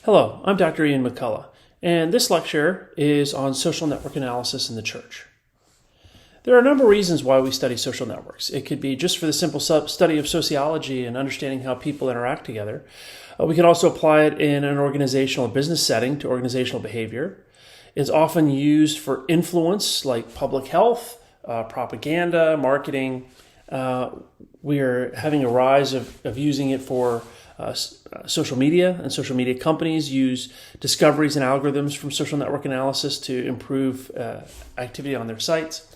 Hello, I'm Dr. Ian McCullough, and this lecture is on social network analysis in the church. There are a number of reasons why we study social networks. It could be just for the simple study of sociology and understanding how people interact together. We can also apply it in an organizational or business setting to organizational behavior. It's often used for influence like public health, propaganda, marketing. We are having a rise of using it for social media, and social media companies use discoveries and algorithms from social network analysis to improve activity on their sites.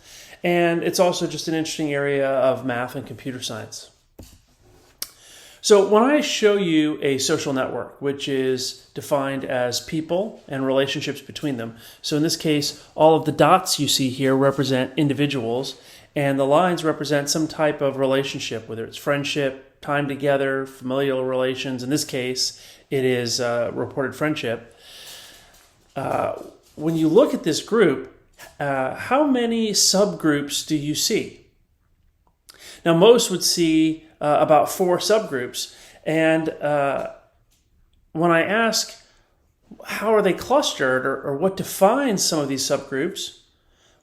And it's also just an interesting area of math and computer science. So when I show you a social network, which is defined as people and relationships between them, so in this case, all of the dots you see here represent individuals, and the lines represent some type of relationship, whether it's friendship, time together, familial relations. In this case, it is reported friendship. When you look at this group, how many subgroups do you see? Now, most would see about 4 subgroups. And when I ask, how are they clustered, or what defines some of these subgroups?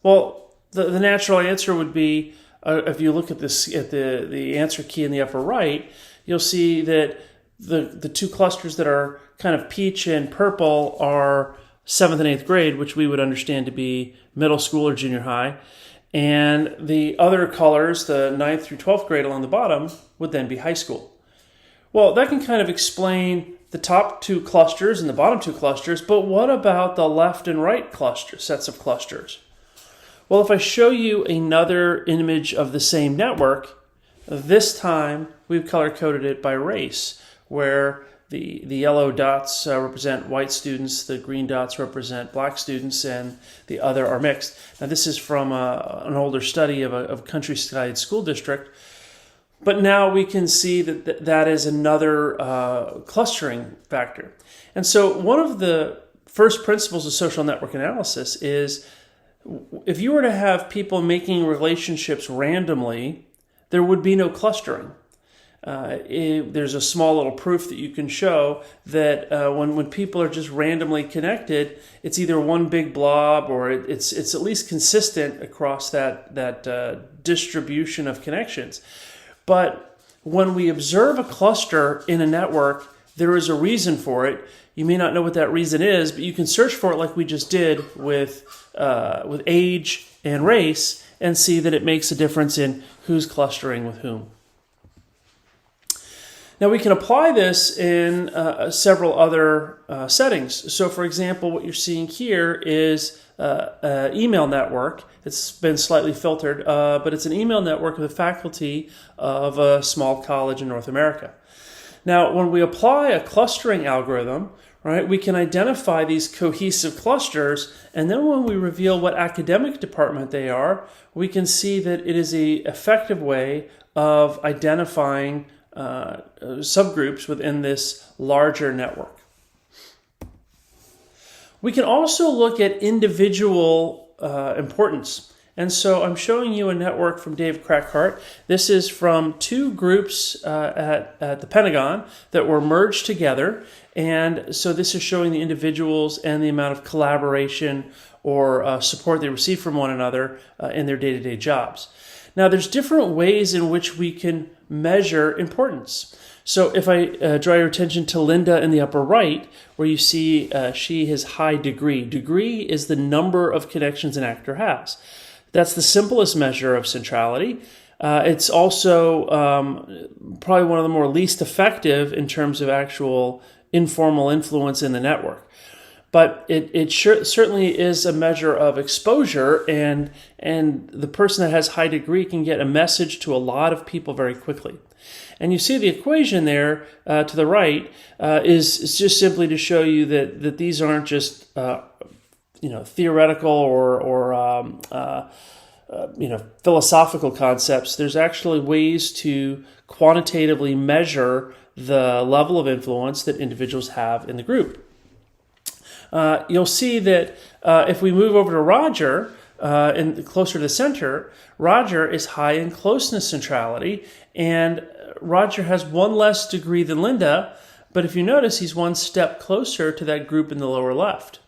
Well, the natural answer would be, if you look at this at the answer key in the upper right, you'll see that the 2 clusters that are kind of peach and purple are 7th and 8th grade, which we would understand to be middle school or junior high. And the other colors, the 9th through 12th grade along the bottom, would then be high school. Well, that can kind of explain the top 2 clusters and the bottom 2 clusters, but what about the left and right sets of clusters? Well, if I show you another image of the same network, this time we've color-coded it by race, where the yellow dots represent white students, the green dots represent black students, and the other are mixed. Now, this is from an older study of a countryside school district, but now we can see that is another clustering factor. And so one of the first principles of social network analysis is, if you were to have people making relationships randomly, there would be no clustering. There's a small little proof that you can show that when people are just randomly connected, it's either one big blob or it's at least consistent across that distribution of connections. But when we observe a cluster in a network, there is a reason for it. You may not know what that reason is, but you can search for it like we just did with age and race and see that it makes a difference in who's clustering with whom. Now, we can apply this in several other settings. So, for example, what you're seeing here is an email network. It's been slightly filtered, but it's an email network of the faculty of a small college in North America. Now, when we apply a clustering algorithm, right, we can identify these cohesive clusters, and then when we reveal what academic department they are, we can see that it is an effective way of identifying subgroups within this larger network. We can also look at individual importance. And so I'm showing you a network from Dave Krackhart. This is from 2 groups at the Pentagon that were merged together. And so this is showing the individuals and the amount of collaboration or support they receive from one another in their day-to-day jobs. Now, there's different ways in which we can measure importance. So if I draw your attention to Linda in the upper right, where you see she has high degree. Degree is the number of connections an actor has. That's the simplest measure of centrality. It's also probably one of the more least effective in terms of actual informal influence in the network. But it certainly is a measure of exposure, and the person that has high degree can get a message to a lot of people very quickly. And you see the equation there to the right is just simply to show you that these aren't just theoretical or philosophical concepts. There's actually ways to quantitatively measure the level of influence that individuals have in the group. You'll see that if we move over to Roger, and closer to the center, Roger is high in closeness centrality, and Roger has 1 less degree than Linda, But if you notice, he's one step closer to that group in the lower left.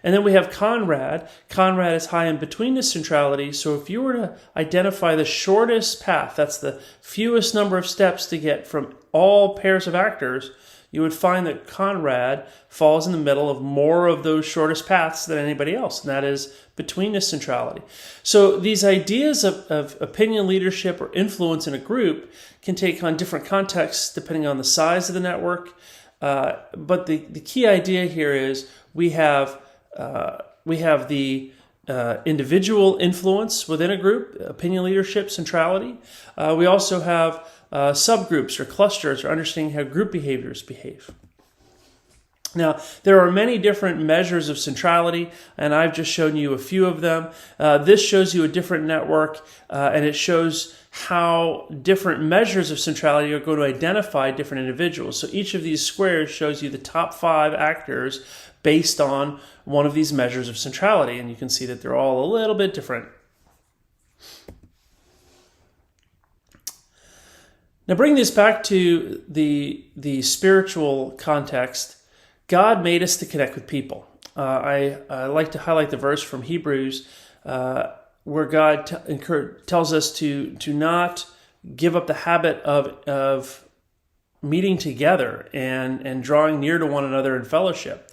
And then we have Conrad. Conrad is high in betweenness centrality. So if you were to identify the shortest path, that's the fewest number of steps to get from all pairs of actors, you would find that Conrad falls in the middle of more of those shortest paths than anybody else, and that is betweenness centrality. So these ideas of opinion leadership or influence in a group can take on different contexts depending on the size of the network. But the key idea here is we have the individual influence within a group, opinion leadership, centrality. We also have subgroups or clusters or understanding how group behaviors behave. Now, there are many different measures of centrality, and I've just shown you a few of them. This shows you a different network, and it shows how different measures of centrality are going to identify different individuals. So each of these squares shows you the top 5 actors based on one of these measures of centrality, and you can see that they're all a little bit different. Now, bring this back to the spiritual context. God made us to connect with people. I like to highlight the verse from Hebrews where God tells us to not give up the habit of meeting together and drawing near to one another in fellowship.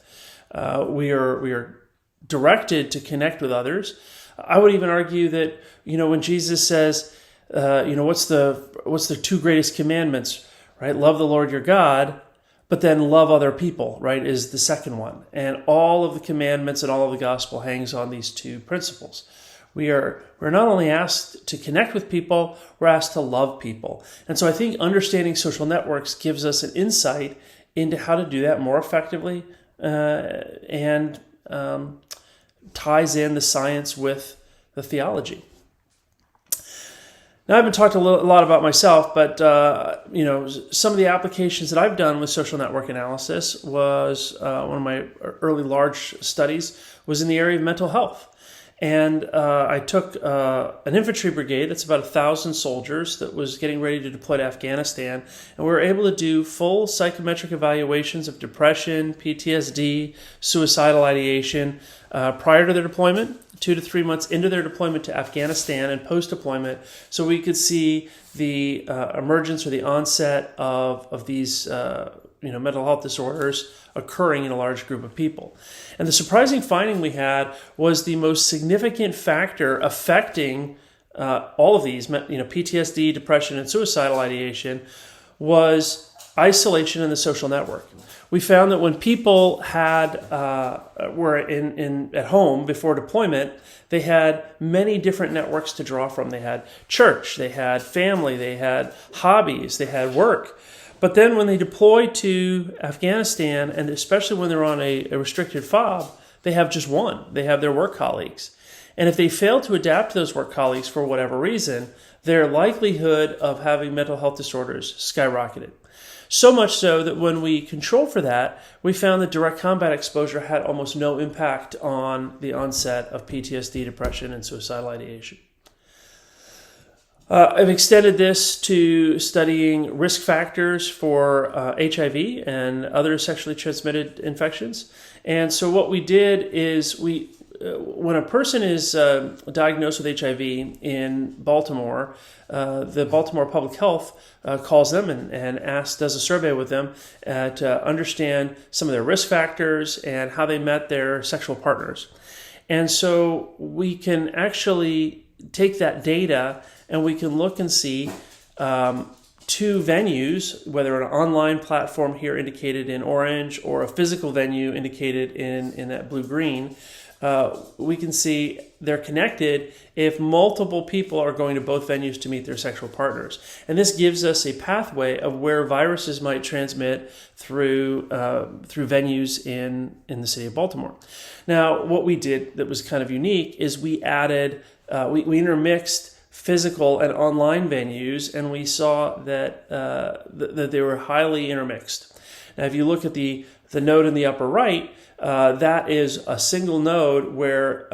We are directed to connect with others. I would even argue that, when Jesus says, what's the 2 greatest commandments, right? Love the Lord your God, but then love other people, right, is the second one. And all of the commandments and all of the gospel hangs on these 2 principles. We're not only asked to connect with people, we're asked to love people. And so I think understanding social networks gives us an insight into how to do that more effectively and ties in the science with the theology. Now, I haven't talked a lot about myself, but some of the applications that I've done with social network analysis was one of my early large studies was in the area of mental health. And I took an infantry brigade that's about 1,000 soldiers that was getting ready to deploy to Afghanistan, and we were able to do full psychometric evaluations of depression, PTSD, suicidal ideation prior to their deployment, 2 to 3 months into their deployment to Afghanistan, and post-deployment, so we could see the emergence or the onset of these mental health disorders occurring in a large group of people. And the surprising finding we had was the most significant factor affecting all of these, PTSD, depression, and suicidal ideation, was isolation in the social network. We found that when people were at home before deployment, they had many different networks to draw from. They had church, they had family, they had hobbies, they had work. But then when they deploy to Afghanistan, and especially when they're on a restricted FOB, they have just one. They have their work colleagues. And if they fail to adapt to those work colleagues for whatever reason, their likelihood of having mental health disorders skyrocketed. So much so that when we controlled for that, we found that direct combat exposure had almost no impact on the onset of PTSD, depression, and suicidal ideation. I've extended this to studying risk factors for HIV and other sexually transmitted infections. And so what we did is when a person is diagnosed with HIV in Baltimore, the Baltimore Public Health calls them and does a survey with them to understand some of their risk factors and how they met their sexual partners. And so we can actually take that data and we can look and see 2 venues, whether an online platform here indicated in orange or a physical venue indicated in that blue-green. We can see they're connected if multiple people are going to both venues to meet their sexual partners. And this gives us a pathway of where viruses might transmit through venues in the city of Baltimore. Now, what we did that was kind of unique is we added, we intermixed physical and online venues, and we saw that that they were highly intermixed. Now, if you look at the node in the upper right, that is a single node where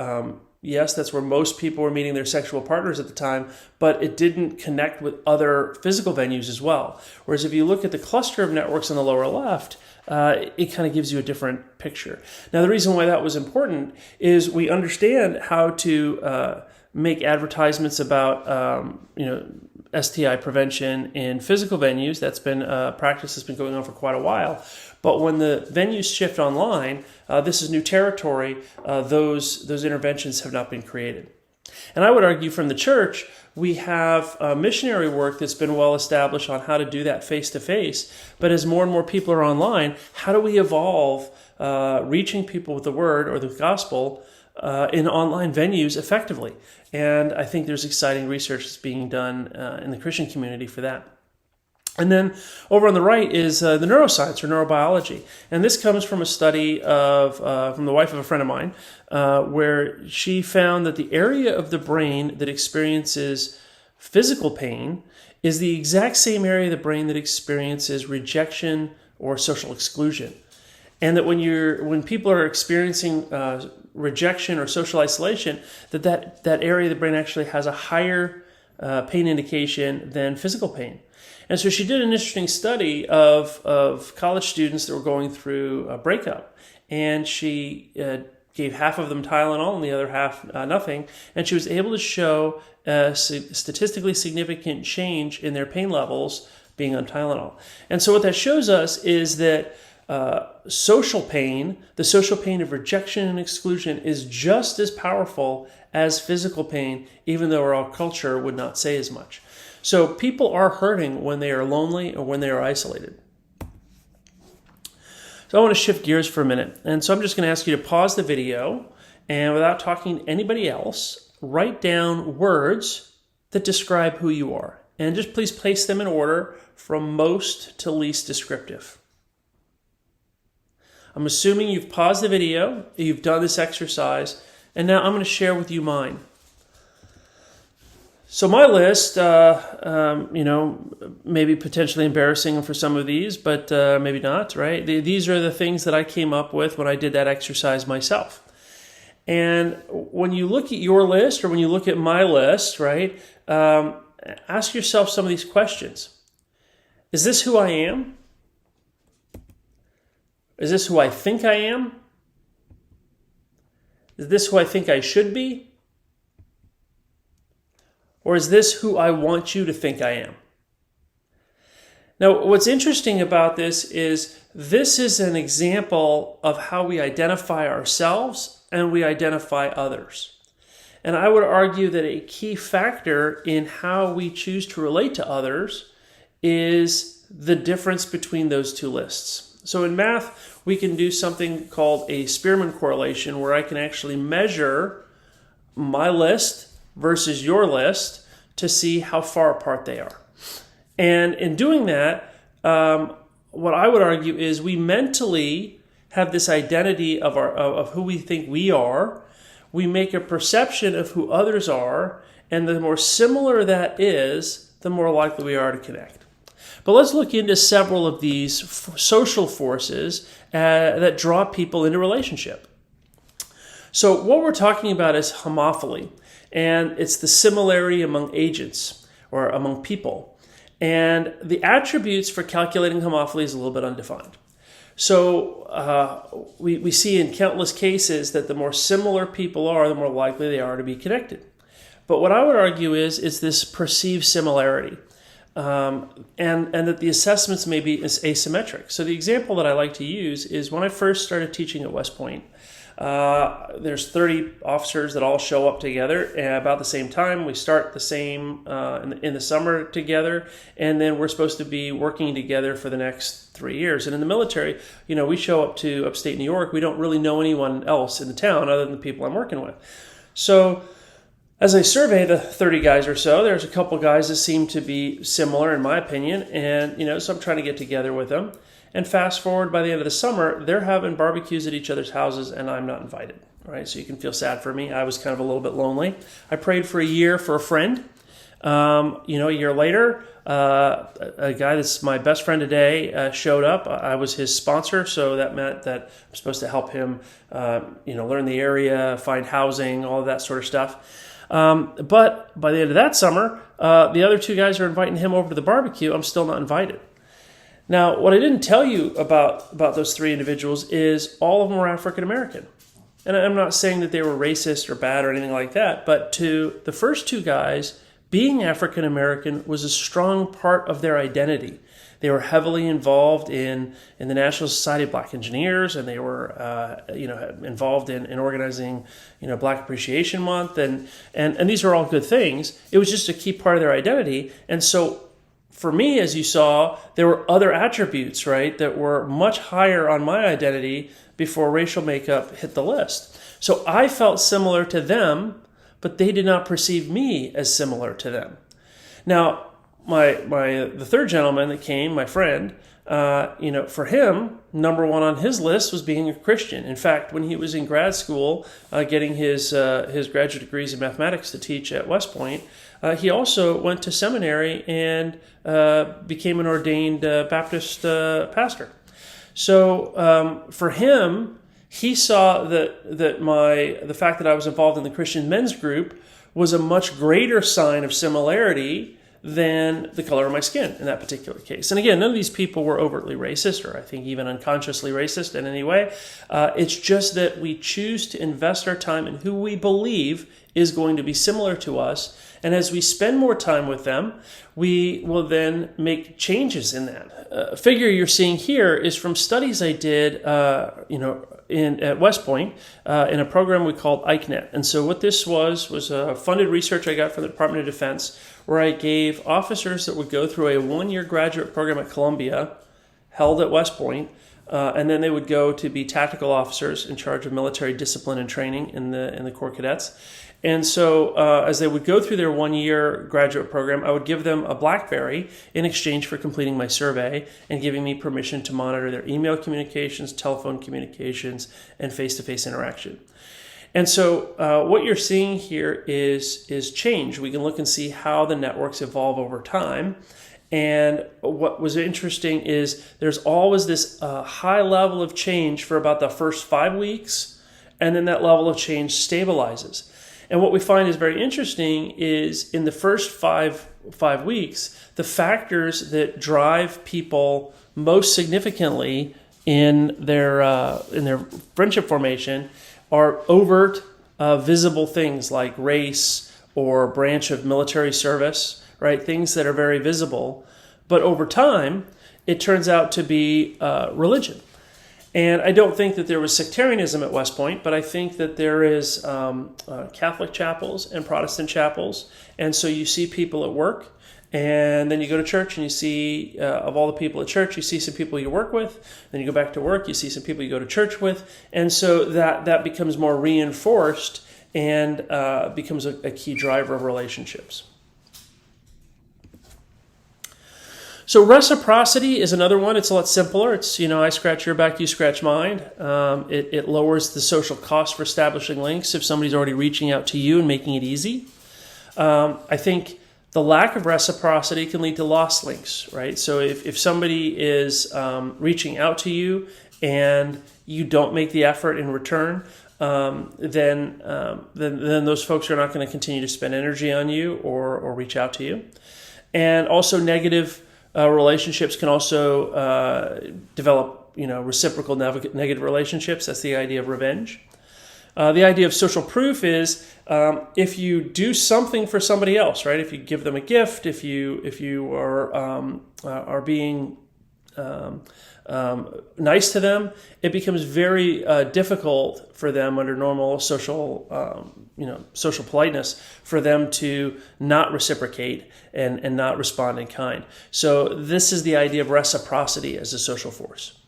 Yes, that's where most people were meeting their sexual partners at the time, but it didn't connect with other physical venues as well. Whereas if you look at the cluster of networks on the lower left, it kind of gives you a different picture. Now, the reason why that was important is we understand how to make advertisements about STI prevention in physical venues. That's been a practice that's been going on for quite a while. But when the venues shift online, this is new territory. Those interventions have not been created. And I would argue from the church, we have missionary work that's been well established on how to do that face-to-face. But as more and more people are online, how do we evolve reaching people with the word or the gospel in online venues effectively? And I think there's exciting research that's being done in the Christian community for that. And then over on the right is the neuroscience or neurobiology. And this comes from a study from the wife of a friend of mine, where she found that the area of the brain that experiences physical pain is the exact same area of the brain that experiences rejection or social exclusion. And that when people are experiencing rejection or social isolation, that area of the brain actually has a higher pain indication than physical pain. And so she did an interesting study of college students that were going through a breakup. And she gave half of them Tylenol and the other half nothing. And she was able to show a statistically significant change in their pain levels being on Tylenol. And so what that shows us is that social pain, the social pain of rejection and exclusion, is just as powerful as physical pain, even though our culture would not say as much. So people are hurting when they are lonely or when they are isolated. So I want to shift gears for a minute. And so I'm just going to ask you to pause the video and, without talking to anybody else, write down words that describe who you are. And just please place them in order from most to least descriptive. I'm assuming you've paused the video, you've done this exercise, and now I'm going to share with you mine. So my list, maybe potentially embarrassing for some of these, but maybe not, right? These are the things that I came up with when I did that exercise myself. And when you look at your list or when you look at my list, right, ask yourself some of these questions. Is this who I am? Is this who I think I am? Is this who I think I should be? Or is this who I want you to think I am? Now, what's interesting about this is an example of how we identify ourselves and we identify others. And I would argue that a key factor in how we choose to relate to others is the difference between those two lists. So in math, we can do something called a Spearman correlation, where I can actually measure my list versus your list to see how far apart they are. And in doing that, what I would argue is we mentally have this identity of who we think we are. We make a perception of who others are, and the more similar that is, the more likely we are to connect. But let's look into several of these social forces that draw people into relationship. So what we're talking about is homophily. And it's the similarity among agents or among people. And the attributes for calculating homophily is a little bit undefined. So we see in countless cases that the more similar people are, the more likely they are to be connected. But what I would argue is this perceived similarity. And that the assessments may be asymmetric. So the example that I like to use is when I first started teaching at West Point. There's 30 officers that all show up together at about the same time. We start the same in the summer together, and then we're supposed to be working together for the next 3 years. And in the military, we show up to upstate New York. We don't really know anyone else in the town other than the people I'm working with. So as I survey the 30 guys or so, there's a couple guys that seem to be similar in my opinion, and so I'm trying to get together with them. And fast forward, by the end of the summer, they're having barbecues at each other's houses, and I'm not invited. Right? So you can feel sad for me. I was kind of a little bit lonely. I prayed for a year for a friend. A year later, a guy that's my best friend today showed up. I was his sponsor, so that meant that I'm supposed to help him, learn the area, find housing, all of that sort of stuff. But by the end of that summer, the other two guys are inviting him over to the barbecue. I'm still not invited. Now, what I didn't tell you about those three individuals is all of them were African American. And I'm not saying that they were racist or bad or anything like that, but to the first two guys, being African American was a strong part of their identity. They were heavily involved in the National Society of Black Engineers, and they were involved in organizing Black Appreciation Month, and these are all good things. It was just a key part of their identity. And so for me, as you saw, there were other attributes, right, that were much higher on my identity before racial makeup hit the list. So I felt similar to them, but they did not perceive me as similar to them. Now, the third gentleman that came, my friend, for him, number one on his list was being a Christian. In fact, when he was in grad school, getting his graduate degrees in mathematics to teach at West Point, he also went to seminary and became an ordained Baptist pastor. So for him, he saw that the fact that I was involved in the Christian men's group was a much greater sign of similarity than the color of my skin in that particular case. And again, none of these people were overtly racist, or I think even unconsciously racist in any way. It's just that we choose to invest our time in who we believe is going to be similar to us. And as we spend more time with them, we will then make changes in that. Figure you're seeing here is from studies I did, at West Point in a program we called ICNET. And so what this was a funded research I got from the Department of Defense, where I gave officers that would go through a one-year graduate program at Columbia, held at West Point, and then they would go to be tactical officers in charge of military discipline and training in the Corps Cadets. And so as they would go through their one-year graduate program, I would give them a BlackBerry in exchange for completing my survey and giving me permission to monitor their email communications, telephone communications, and face-to-face interaction. And so what you're seeing here is change. We can look and see how the networks evolve over time. And what was interesting is there's always this high level of change for about the first 5 weeks, and then that level of change stabilizes. And what we find is very interesting is in the first five weeks, the factors that drive people most significantly in their friendship formation are overt, visible things like race or branch of military service, right? Things that are very visible. But over time, it turns out to be religion. And I don't think that there was sectarianism at West Point, but I think that there is Catholic chapels and Protestant chapels. And so you see people at work, and then you go to church and you see, of all the people at church, you see some people you work with. Then you go back to work, you see some people you go to church with. And so that becomes more reinforced and becomes a key driver of relationships. So reciprocity is another one. It's a lot simpler. It's, I scratch your back, you scratch mine. It lowers the social cost for establishing links if somebody's already reaching out to you and making it easy. I think the lack of reciprocity can lead to lost links, right? So if somebody is reaching out to you and you don't make the effort in return, then those folks are not going to continue to spend energy on you or reach out to you. And also negative relationships can also develop, reciprocal negative relationships. That's the idea of revenge. The idea of social proof is if you do something for somebody else, right? If you give them a gift, if you are being nice to them, it becomes very difficult for them under normal social politeness for them to not reciprocate and not respond in kind. So this is the idea of reciprocity as a social force.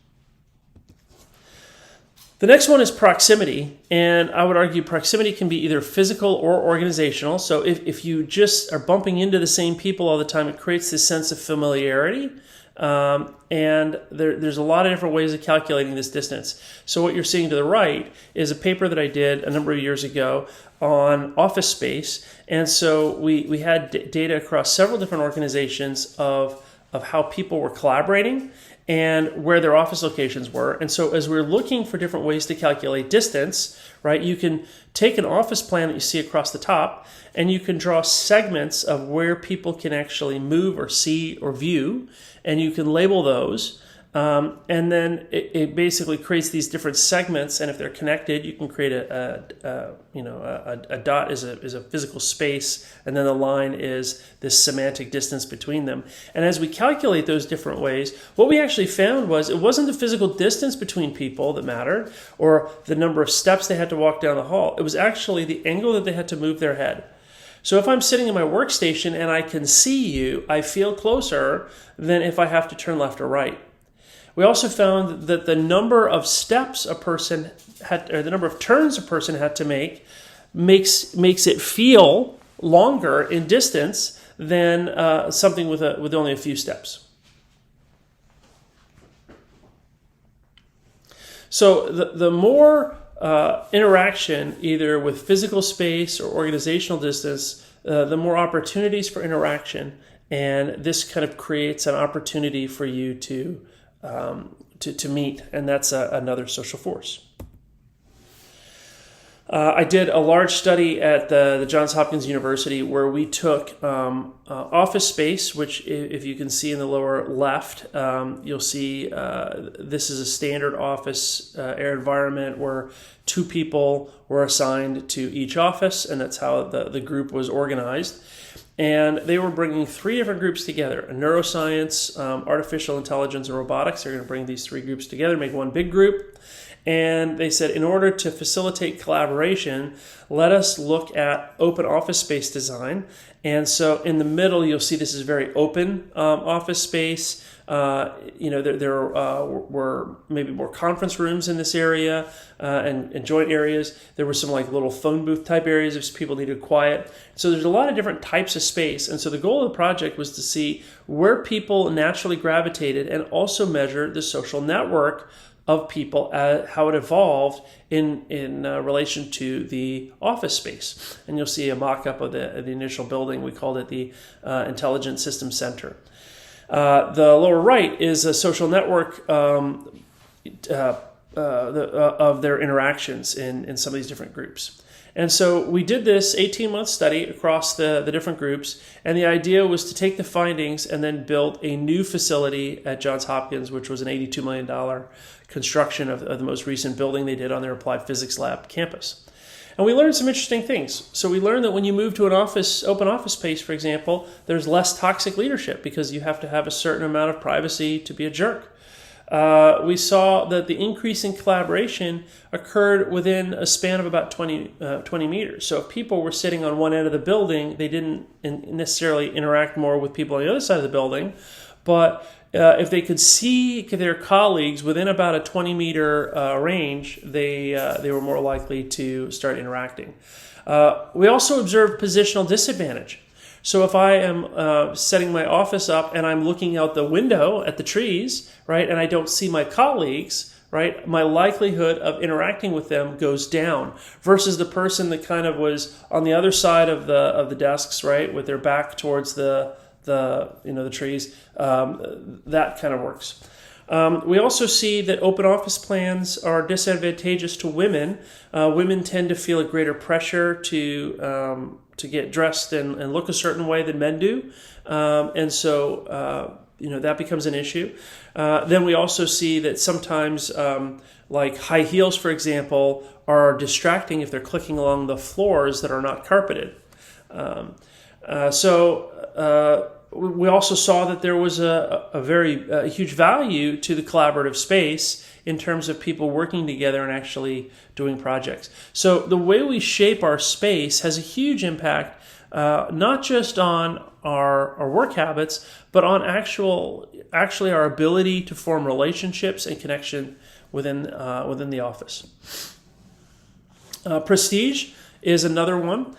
The next one is proximity, and I would argue proximity can be either physical or organizational. So if you just are bumping into the same people all the time, it creates this sense of familiarity And there's a lot of different ways of calculating this distance. So what you're seeing to the right is a paper that I did a number of years ago on office space. And so we had data across several different organizations of how people were collaborating and where their office locations were. And so as we're looking for different ways to calculate distance, right, you can take an office plan that you see across the top, and you can draw segments of where people can actually move or see or view, and you can label those. And then it basically creates these different segments, and if they're connected, you can create a dot is a physical space, and then the line is this semantic distance between them. And as we calculate those different ways, what we actually found was it wasn't the physical distance between people that mattered, or the number of steps they had to walk down the hall. It was actually the angle that they had to move their head. So if I'm sitting in my workstation and I can see you, I feel closer than if I have to turn left or right. We also found that the number of steps a person had, or the number of turns a person had to make, makes it feel longer in distance than something with only a few steps. So the more interaction, either with physical space or organizational distance, the more opportunities for interaction, and this kind of creates an opportunity for you to meet, and that's another social force. I did a large study at the Johns Hopkins University where we took office space, which if you can see in the lower left, you'll see this is a standard office air environment where 2 people were assigned to each office, and that's how the group was organized. And they were bringing 3 different groups together: neuroscience, artificial intelligence, and robotics. They're going to bring these 3 groups together, make one big group. And they said, in order to facilitate collaboration, let us look at open office space design. And so in the middle, you'll see this is very open office space. There were maybe more conference rooms in this area and joint areas. There were some like little phone booth type areas if people needed quiet. So there's a lot of different types of space. And so the goal of the project was to see where people naturally gravitated and also measure the social network of people, how it evolved in relation to the office space. And you'll see a mock-up of the initial building. We called it the Intelligent Systems Center. The lower right is a social network of their interactions in some of these different groups. And so we did this 18-month study across the different groups, and the idea was to take the findings and then build a new facility at Johns Hopkins, which was an $82 million construction of the most recent building they did on their applied physics lab campus. And we learned some interesting things. So we learned that when you move to an open office space, for example, there's less toxic leadership because you have to have a certain amount of privacy to be a jerk. We saw that the increase in collaboration occurred within a span of about 20 meters. So if people were sitting on one end of the building, they didn't necessarily interact more with people on the other side of the building. But if they could see their colleagues within about a 20-meter range, they were more likely to start interacting. We also observed positional disadvantage. So if I am setting my office up and I'm looking out the window at the trees, right, and I don't see my colleagues, right, my likelihood of interacting with them goes down versus the person that kind of was on the other side of the desks, right, with their back towards the trees. That kind of works. We also see that open office plans are disadvantageous to women. Women tend to feel a greater pressure to get dressed and look a certain way than men do. And so that becomes an issue. Then we also see that sometimes like high heels, for example, are distracting if they're clicking along the floors that are not carpeted. We also saw that there was a very huge value to the collaborative space in terms of people working together and actually doing projects. So the way we shape our space has a huge impact, not just on our work habits, but on actually our ability to form relationships and connection within the office. Prestige is another one.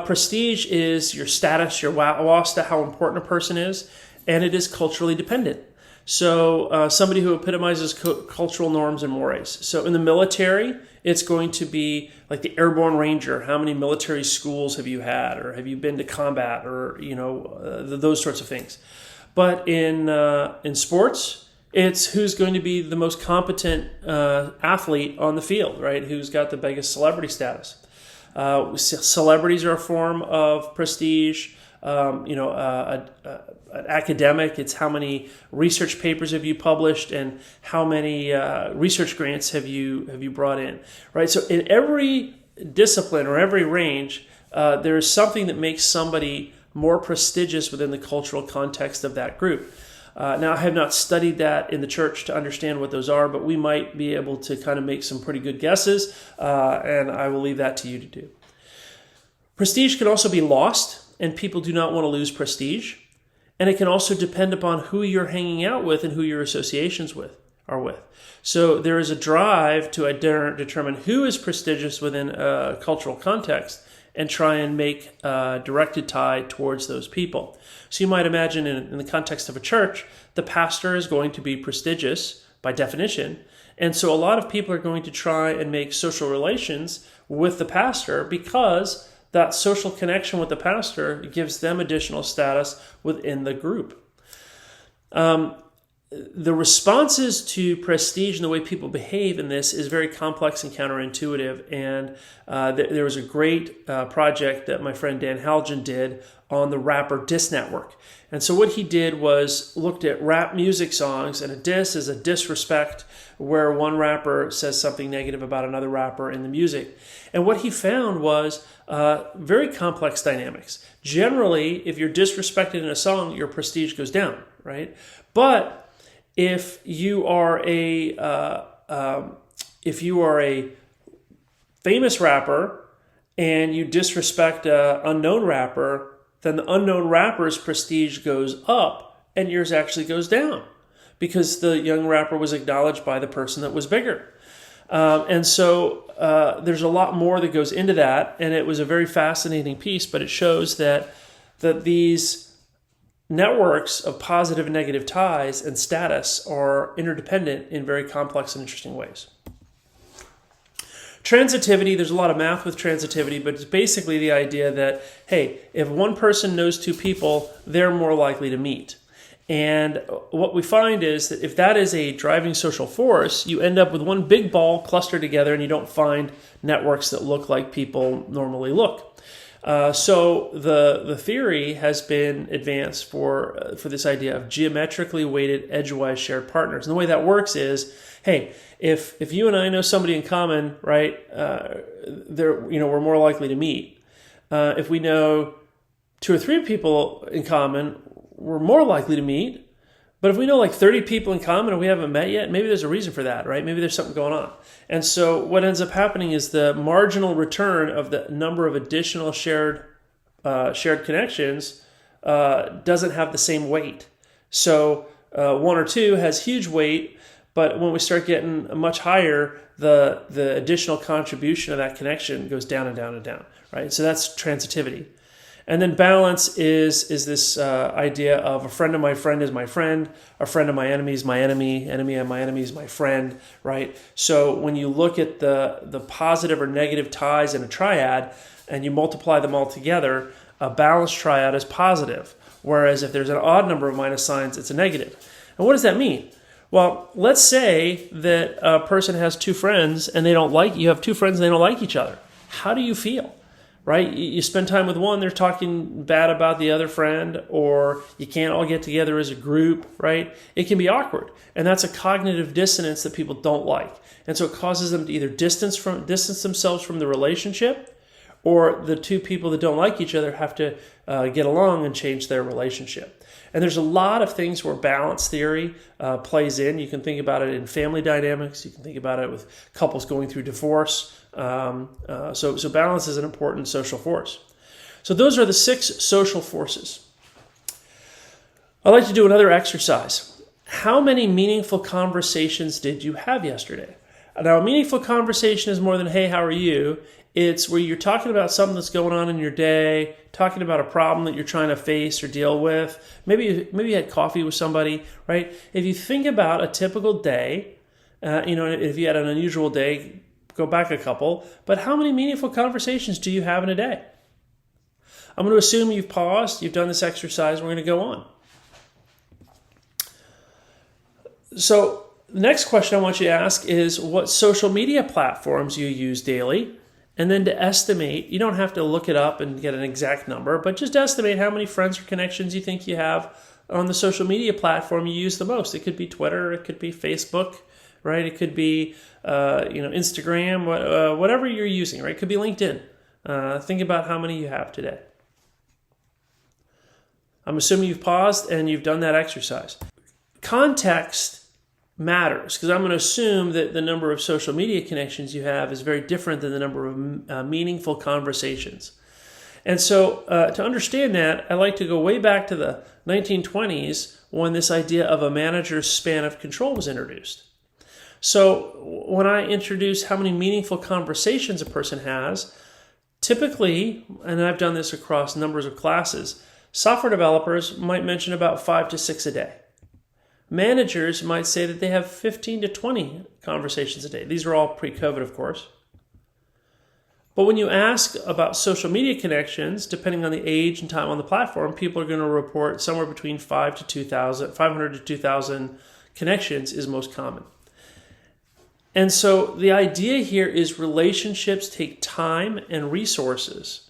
Prestige is your status, your WASTA, how important a person is, and it is culturally dependent. So somebody who epitomizes cultural norms and mores. So in the military, it's going to be like the airborne ranger. How many military schools have you had, or have you been to combat, or those sorts of things. But in sports, it's who's going to be the most competent athlete on the field, right? Who's got the biggest celebrity status. Celebrities are a form of prestige. An academic, it's how many research papers have you published and how many research grants have you brought in, right? So in every discipline or every range, there is something that makes somebody more prestigious within the cultural context of that group. Now, I have not studied that in the church to understand what those are, but we might be able to kind of make some pretty good guesses, and I will leave that to you to do. Prestige can also be lost, and people do not want to lose prestige. And it can also depend upon who you're hanging out with and who your associations are with. So there is a drive to determine who is prestigious within a cultural context and try and make a directed tie towards those people. So you might imagine in the context of a church, the pastor is going to be prestigious by definition. And so a lot of people are going to try and make social relations with the pastor because that social connection with the pastor gives them additional status within the group. The responses to prestige and the way people behave in this is very complex and counterintuitive. And there was a great project that my friend Dan Halgen did on the rapper diss network. And so what he did was looked at rap music songs, and a diss is a disrespect where one rapper says something negative about another rapper in the music. And what he found was very complex dynamics. Generally, if you're disrespected in a song, your prestige goes down, right? But if you are a famous rapper and you disrespect an unknown rapper, then the unknown rapper's prestige goes up and yours actually goes down because the young rapper was acknowledged by the person that was bigger. And so there's a lot more that goes into that, and it was a very fascinating piece, but it shows that these networks of positive and negative ties and status are interdependent in very complex and interesting ways. Transitivity, there's a lot of math with transitivity, but it's basically the idea that, hey, if one person knows two people, they're more likely to meet. And what we find is that if that is a driving social force, you end up with one big ball clustered together and you don't find networks that look like people normally look. So the theory has been advanced for this idea of geometrically weighted edgewise shared partners. And the way that works is, hey, if you and I know somebody in common, right, we're more likely to meet. If we know two or three people in common, we're more likely to meet. But if we know like 30 people in common and we haven't met yet, maybe there's a reason for that, right? Maybe there's something going on. And so what ends up happening is the marginal return of the number of additional shared connections doesn't have the same weight. So one or two has huge weight, but when we start getting much higher, the additional contribution of that connection goes down and down and down, right? So that's transitivity. And then balance is this idea of a friend of my friend is my friend, a friend of my enemy is my enemy, enemy of my enemy is my friend, right? So when you look at the positive or negative ties in a triad and you multiply them all together, a balanced triad is positive. Whereas if there's an odd number of minus signs, it's a negative. And what does that mean? Well, let's say that a person has two friends and you have two friends and they don't like each other. How do you feel? Right? You spend time with one, they're talking bad about the other friend, or you can't all get together as a group, right? It can be awkward. And that's a cognitive dissonance that people don't like. And so it causes them to either distance themselves from the relationship, or the two people that don't like each other have to get along and change their relationship. And there's a lot of things where balance theory plays in. You can think about it in family dynamics. You can think about it with couples going through divorce. So balance is an important social force. So those are the 6 social forces. I'd like to do another exercise. How many meaningful conversations did you have yesterday? Now, a meaningful conversation is more than, hey, how are you? It's where you're talking about something that's going on in your day, talking about a problem that you're trying to face or deal with. Maybe you had coffee with somebody, right? If you think about a typical day, if you had an unusual day, go back a couple, but how many meaningful conversations do you have in a day? I'm going to assume you've paused, you've done this exercise, we're going to go on. So the next question I want you to ask is what social media platforms you use daily, and then to estimate, you don't have to look it up and get an exact number, but just estimate how many friends or connections you think you have on the social media platform you use the most. It could be Twitter, it could be Facebook, right? It could be Instagram, whatever you're using, right? It could be LinkedIn. Think about how many you have today. I'm assuming you've paused and you've done that exercise. Context matters, because I'm going to assume that the number of social media connections you have is very different than the number of meaningful conversations. And so to understand that, I like to go way back to the 1920s when this idea of a manager's span of control was introduced. So when I introduce how many meaningful conversations a person has, typically, and I've done this across numbers of classes, software developers might mention about 5 to 6 a day. Managers might say that they have 15 to 20 conversations a day. These are all pre-COVID, of course. But when you ask about social media connections, depending on the age and time on the platform, people are going to report somewhere between 500 to 2,000 connections is most common. And so the idea here is relationships take time and resources.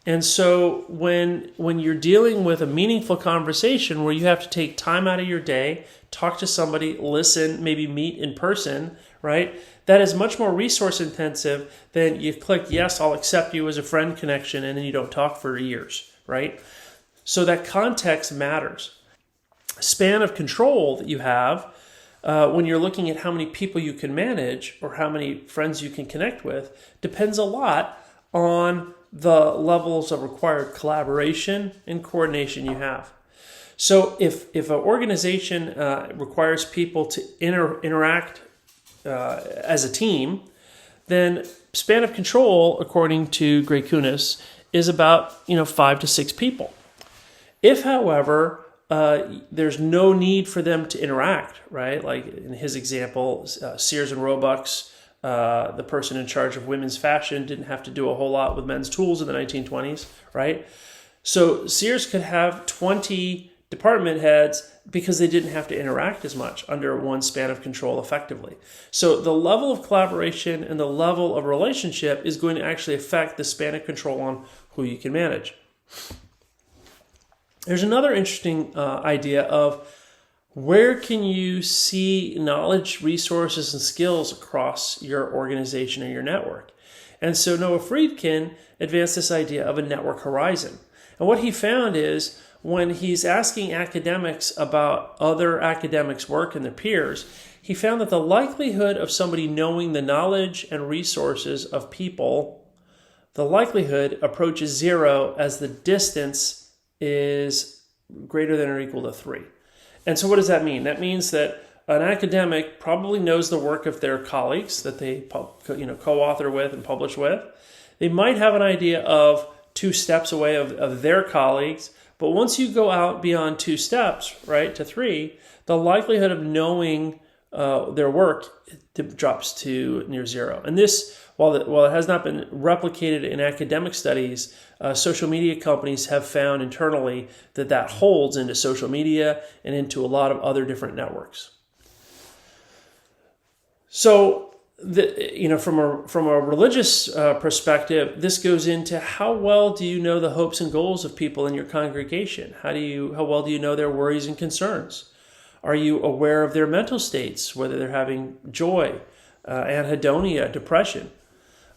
And so when you're dealing with a meaningful conversation where you have to take time out of your day, talk to somebody, listen, maybe meet in person, right? That is much more resource intensive than you click, yes, I'll accept you as a friend connection, and then you don't talk for years, right? So that context matters. Span of control that you have when you're looking at how many people you can manage or how many friends you can connect with depends a lot on the levels of required collaboration and coordination you have. So if an organization requires people to interact as a team, then span of control, according to Gray Kunis, is about 5 to 6 people. If, however, there's no need for them to interact, right? Like in his example, Sears and Roebuck's, the person in charge of women's fashion didn't have to do a whole lot with men's tools in the 1920s, right? So Sears could have 20 department heads because they didn't have to interact as much under one span of control effectively. So the level of collaboration and the level of relationship is going to actually affect the span of control on who you can manage. There's another interesting idea of where can you see knowledge, resources, and skills across your organization or your network? And so Noah Friedkin advanced this idea of a network horizon. And what he found is when he's asking academics about other academics' work and their peers, he found that the likelihood of somebody knowing the knowledge and resources of people, the likelihood approaches 0 as the distance is greater than or equal to 3. And so what does that mean? That means that an academic probably knows the work of their colleagues that they co-author with and publish with. They might have an idea of 2 steps away of their colleagues, but once you go out beyond 2 steps, right, to 3, the likelihood of knowing their work drops to near 0. And this, while it has not been replicated in academic studies, social media companies have found internally that holds into social media and into a lot of other different networks. So, from a religious perspective, this goes into how well do you know the hopes and goals of people in your congregation? How well do you know their worries and concerns? Are you aware of their mental states, whether they're having joy, anhedonia, depression?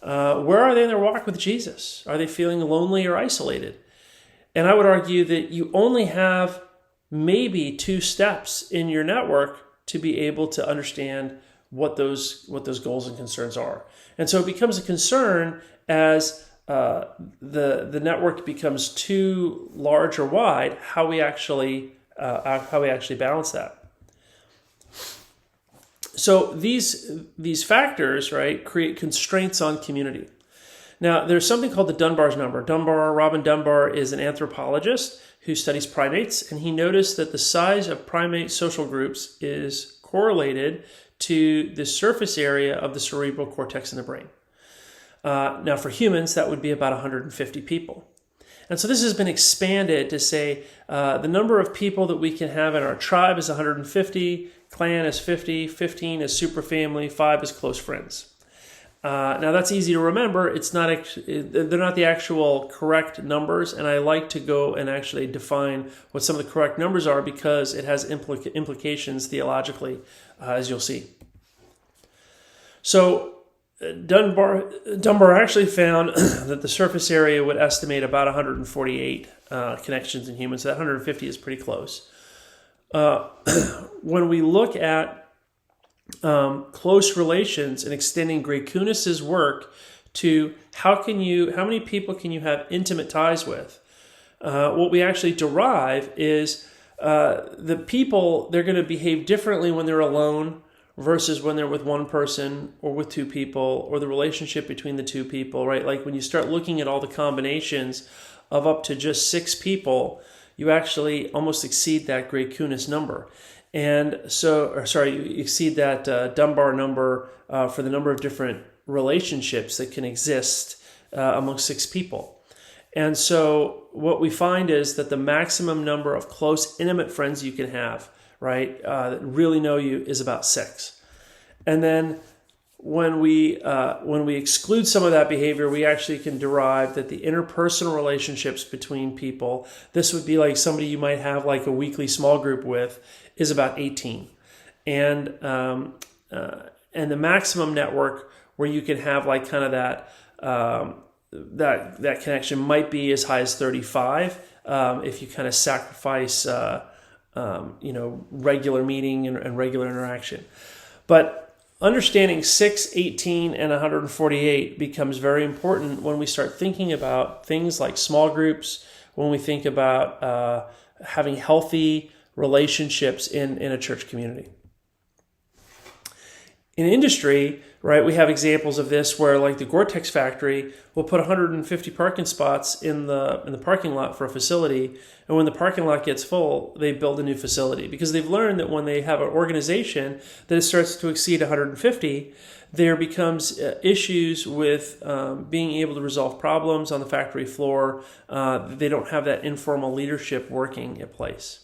Where are they in their walk with Jesus? Are they feeling lonely or isolated? And I would argue that you only have maybe 2 steps in your network to be able to understand what those goals and concerns are. And so it becomes a concern as the network becomes too large or wide, how we actually balance that. So these factors, right, create constraints on community. Now, there's something called the Dunbar's number. Robin Dunbar is an anthropologist who studies primates, and he noticed that the size of primate social groups is correlated to the surface area of the cerebral cortex in the brain. Now, for humans, that would be about 150 people. And so this has been expanded to say the number of people that we can have in our tribe is 150, clan is 50, 15 is superfamily, 5 is close friends. Now that's easy to remember. They're not the actual correct numbers, and I like to go and actually define what some of the correct numbers are because it has implications theologically, as you'll see. So Dunbar actually found that the surface area would estimate about 148 connections in humans. So that 150 is pretty close. When we look at close relations and extending Greg Kunis's work to how many people can you have intimate ties with? What we actually derive is the people, they're going to behave differently when they're alone versus when they're with one person or with two people, or the relationship between the two people, right? Like when you start looking at all the combinations of up to just 6 people, you actually almost exceed that Greg Kunis number. And so, you exceed that Dunbar number for the number of different relationships that can exist among 6 people. And so what we find is that the maximum number of close, intimate friends you can have, right, that really know you is about 6. And then when we exclude some of that behavior, we actually can derive that the interpersonal relationships between people, this would be like somebody you might have like a weekly small group with, is about 18. And the maximum network where you can have like kind of that connection might be as high as 35 if you kind of sacrifice regular meeting and regular interaction. But understanding 6, 18, and 148 becomes very important when we start thinking about things like small groups, when we think about having healthy relationships in a church community. In industry, right, we have examples of this where, like the Gore-Tex factory will put 150 parking spots in the parking lot for a facility, and when the parking lot gets full, they build a new facility because they've learned that when they have an organization that it starts to exceed 150, there becomes issues with being able to resolve problems on the factory floor. They don't have that informal leadership working in place.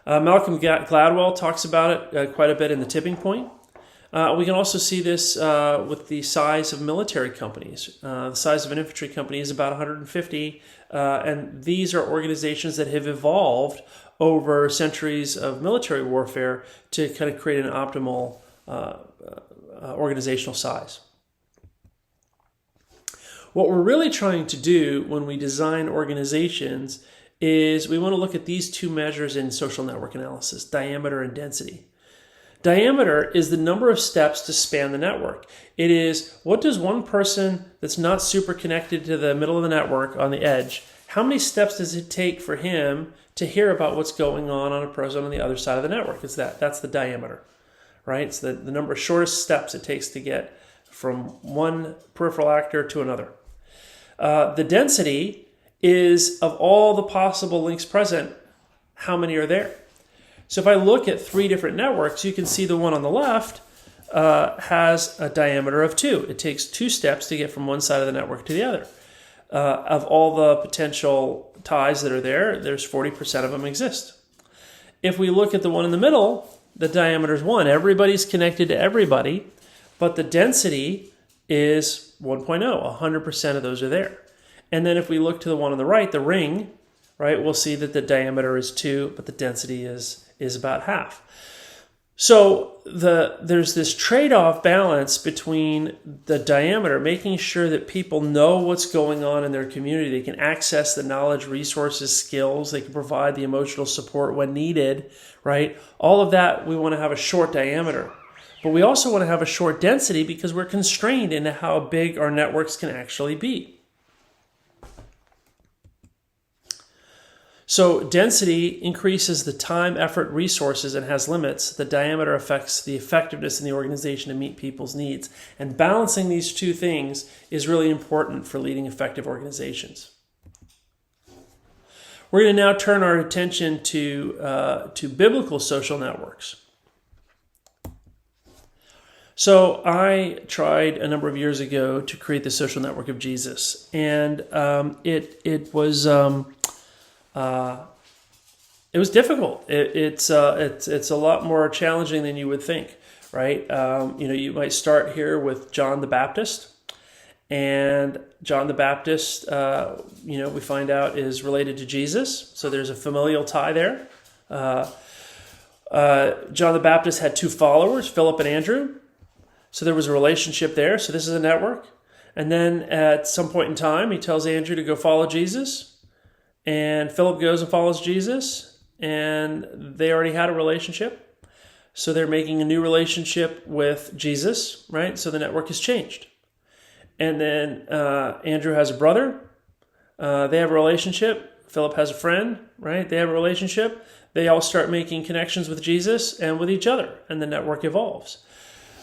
Malcolm Gladwell talks about it quite a bit in The Tipping Point. We can also see this with the size of military companies. The size of an infantry company is about 150, and these are organizations that have evolved over centuries of military warfare to kind of create an optimal organizational size. What we're really trying to do when we design organizations is we want to look at these 2 measures in social network analysis, diameter and density. Diameter is the number of steps to span the network. It is, what does one person that's not super connected to the middle of the network on the edge, how many steps does it take for him to hear about what's going on a person on the other side of the network? That's the diameter, right? It's the number of shortest steps it takes to get from one peripheral actor to another. The density is of all the possible links present, how many are there? So if I look at 3 different networks, you can see the one on the left has a diameter of 2. It takes 2 steps to get from one side of the network to the other. Of all the potential ties that are there, there's 40% of them exist. If we look at the one in the middle, the diameter is 1. Everybody's connected to everybody, but the density is 1.0. 100% of those are there. And then if we look to the one on the right, the ring, right, we'll see that the diameter is 2, but the density is about half. So there's this trade-off balance between the diameter, making sure that people know what's going on in their community. They can access the knowledge, resources, skills. They can provide the emotional support when needed, right? All of that, we want to have a short diameter. But we also want to have a short density because we're constrained into how big our networks can actually be. So density increases the time, effort, resources, and has limits. The diameter affects the effectiveness in the organization to meet people's needs. And balancing these two things is really important for leading effective organizations. We're going to now turn our attention to biblical social networks. So I tried a number of years ago to create the social network of Jesus, and it was difficult. It's a lot more challenging than you would think, right? You might start here with John the Baptist, and John the Baptist, we find out is related to Jesus, so there's a familial tie there. John the Baptist had two followers, Philip and Andrew. So there was a relationship there. So this is a network. And then at some point in time, he tells Andrew to go follow Jesus. And Philip goes and follows Jesus. And they already had a relationship. So they're making a new relationship with Jesus, right? So the network has changed. And then Andrew has a brother. They have a relationship. Philip has a friend, right? They have a relationship. They all start making connections with Jesus and with each other. And the network evolves.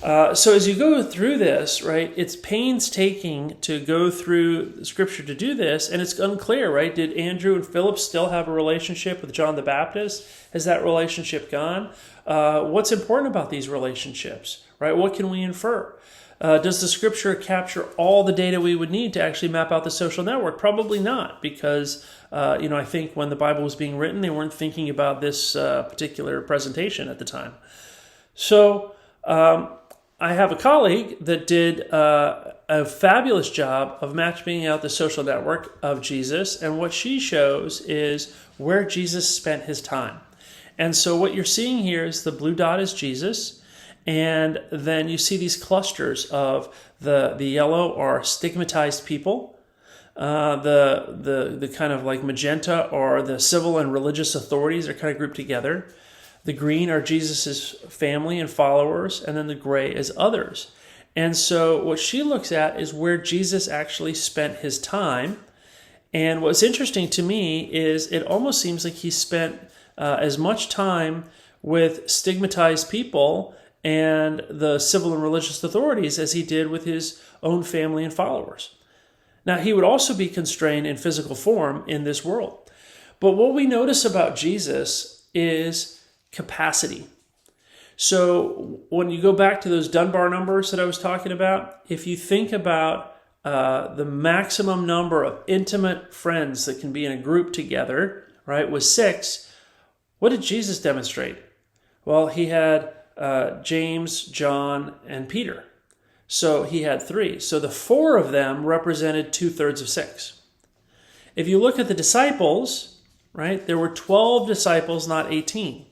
So as you go through this, right, it's painstaking to go through Scripture to do this, and it's unclear, right? Did Andrew and Philip still have a relationship with John the Baptist? Has that relationship gone? What's important about these relationships, right? What can we infer? Does the Scripture capture all the data we would need to actually map out the social network? Probably not, because I think when the Bible was being written, they weren't thinking about this particular presentation at the time. So I have a colleague that did a fabulous job of mapping out the social network of Jesus, and what she shows is where Jesus spent his time. And so what you're seeing here is the blue dot is Jesus, and then you see these clusters of the yellow are stigmatized people, the kind of like magenta are the civil and religious authorities are kind of grouped together. The green are Jesus's family and followers, and then the gray is others. And so what she looks at is where Jesus actually spent his time. And what's interesting to me is it almost seems like he spent as much time with stigmatized people and the civil and religious authorities as he did with his own family and followers. Now, he would also be constrained in physical form in this world. But what we notice about Jesus is capacity. So when you go back to those Dunbar numbers that I was talking about, if you think about the maximum number of intimate friends that can be in a group together, right, was 6, what did Jesus demonstrate? Well, he had James, John, and Peter. So he had 3. So the 4 of them represented 2/3 of 6. If you look at the disciples, right, there were 12 disciples, not 18.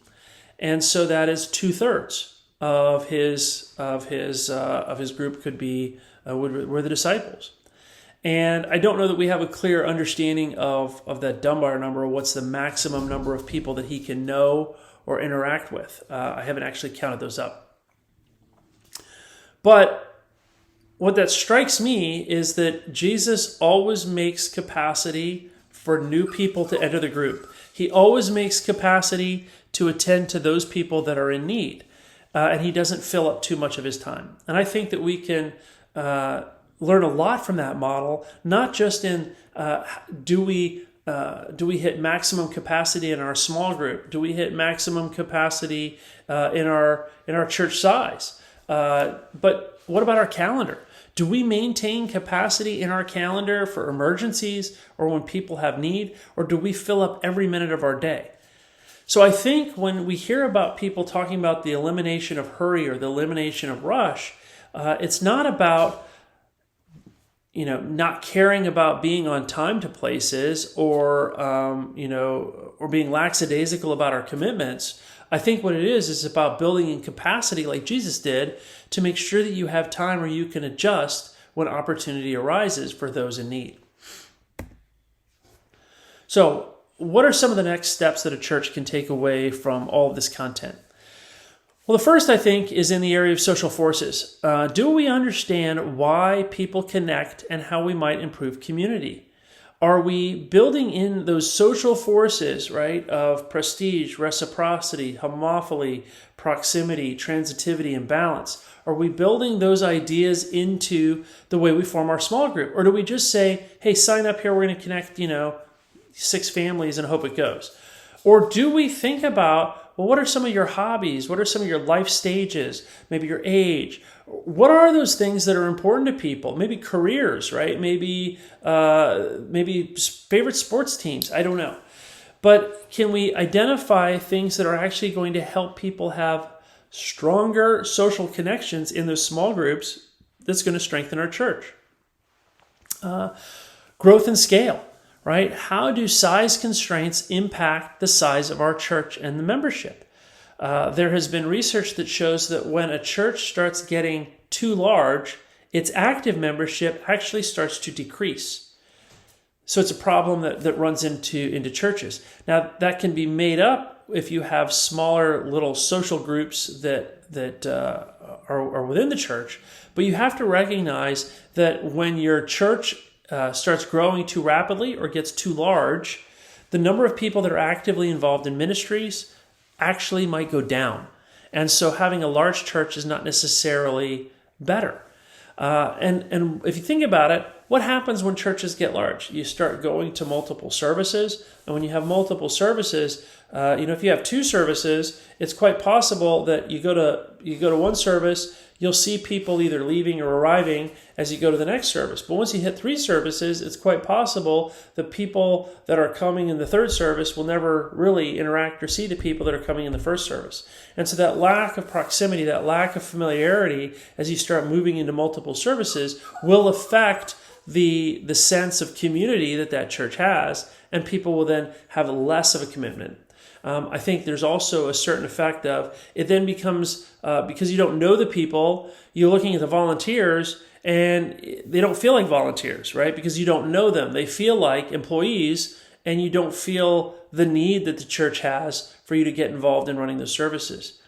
And so that is 2/3 of his group could be were the disciples. And I don't know that we have a clear understanding of that Dunbar number, what's the maximum number of people that he can know or interact with. I haven't actually counted those up. But what that strikes me is that Jesus always makes capacity for new people to enter the group. He always makes capacity to attend to those people that are in need. And he doesn't fill up too much of his time. And I think that we can learn a lot from that model, not just in do we hit maximum capacity in our small group? Do we hit maximum capacity in our church size? But what about our calendar? Do we maintain capacity in our calendar for emergencies or when people have need? Or do we fill up every minute of our day? So I think when we hear about people talking about the elimination of hurry or the elimination of rush, it's not about not caring about being on time to places or being lackadaisical about our commitments. I think what it is about building in capacity like Jesus did to make sure that you have time where you can adjust when opportunity arises for those in need. So, what are some of the next steps that a church can take away from all of this content? Well, the first, I think, is in the area of social forces. Do we understand why people connect and how we might improve community? Are we building in those social forces, right, of prestige, reciprocity, homophily, proximity, transitivity, and balance? Are we building those ideas into the way we form our small group? Or do we just say, hey, sign up here, we're going to connect, 6 families and hope it goes? Or do we think about, well, what are some of your hobbies? What are some of your life stages? Maybe your age? What are those things that are important to people? Maybe careers, right? Maybe favorite sports teams. I don't know. But can we identify things that are actually going to help people have stronger social connections in those small groups that's going to strengthen our church? Growth and scale, right? How do size constraints impact the size of our church and the membership? There has been research that shows that when a church starts getting too large, its active membership actually starts to decrease. So it's a problem that runs into churches. Now, that can be made up if you have smaller little social groups that are within the church, but you have to recognize that when your church starts growing too rapidly or gets too large, the number of people that are actively involved in ministries actually might go down. And so having a large church is not necessarily better. And if you think about it, what happens when churches get large? You start going to multiple services. And when you have multiple services, if you have 2 services, it's quite possible that you go to one service, you'll see people either leaving or arriving as you go to the next service. But once you hit 3 services, it's quite possible that people that are coming in the 3rd service will never really interact or see the people that are coming in the 1st service. And so that lack of proximity, that lack of familiarity as you start moving into multiple services will affect the sense of community that church has, and people will then have less of a commitment. I think there's also a certain effect of it then becomes, because you don't know the people, you're looking at the volunteers and they don't feel like volunteers, right? Because you don't know them. They feel like employees and you don't feel the need that the church has for you to get involved in running those services.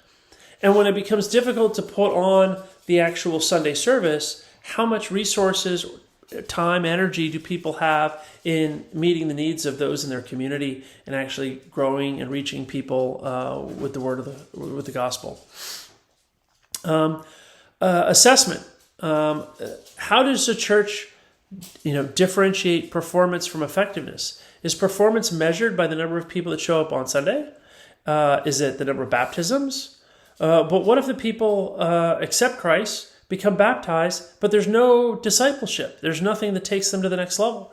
And when it becomes difficult to put on the actual Sunday service, how much resources, time, energy do people have in meeting the needs of those in their community and actually growing and reaching people with the word with the gospel? Assessment. How does the church, differentiate performance from effectiveness? Is performance measured by the number of people that show up on Sunday? Is it the number of baptisms? But what if the people accept Christ, become baptized, but there's no discipleship? There's nothing that takes them to the next level.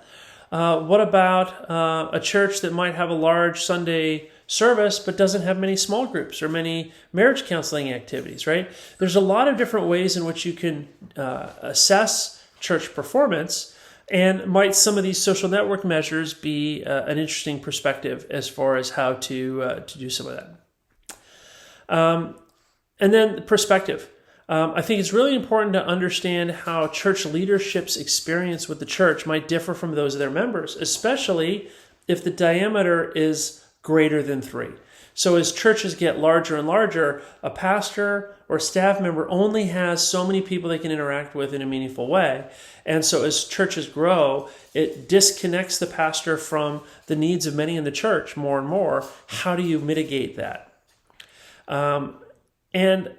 What about a church that might have a large Sunday service but doesn't have many small groups or many marriage counseling activities, right? There's a lot of different ways in which you can assess church performance, and might some of these social network measures be an interesting perspective as far as how to do some of that. And then perspective. I think it's really important to understand how church leadership's experience with the church might differ from those of their members, especially if the diameter is greater than 3. So as churches get larger and larger, a pastor or staff member only has so many people they can interact with in a meaningful way. And so as churches grow, it disconnects the pastor from the needs of many in the church more and more. How do you mitigate that? And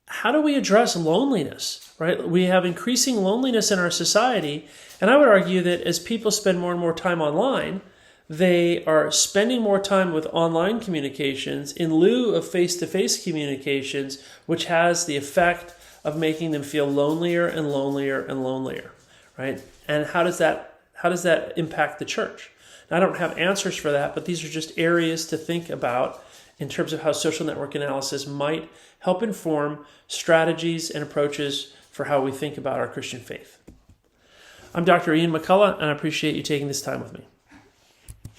how do we address loneliness, right? We have increasing loneliness in our society, and I would argue that as people spend more and more time online, they are spending more time with online communications in lieu of face-to-face communications, which has the effect of making them feel lonelier and lonelier and lonelier, right? And how does that impact the church? Now, I don't have answers for that, but these are just areas to think about in terms of how social network analysis might help inform strategies and approaches for how we think about our Christian faith. I'm Dr. Ian McCullough, and I appreciate you taking this time with me.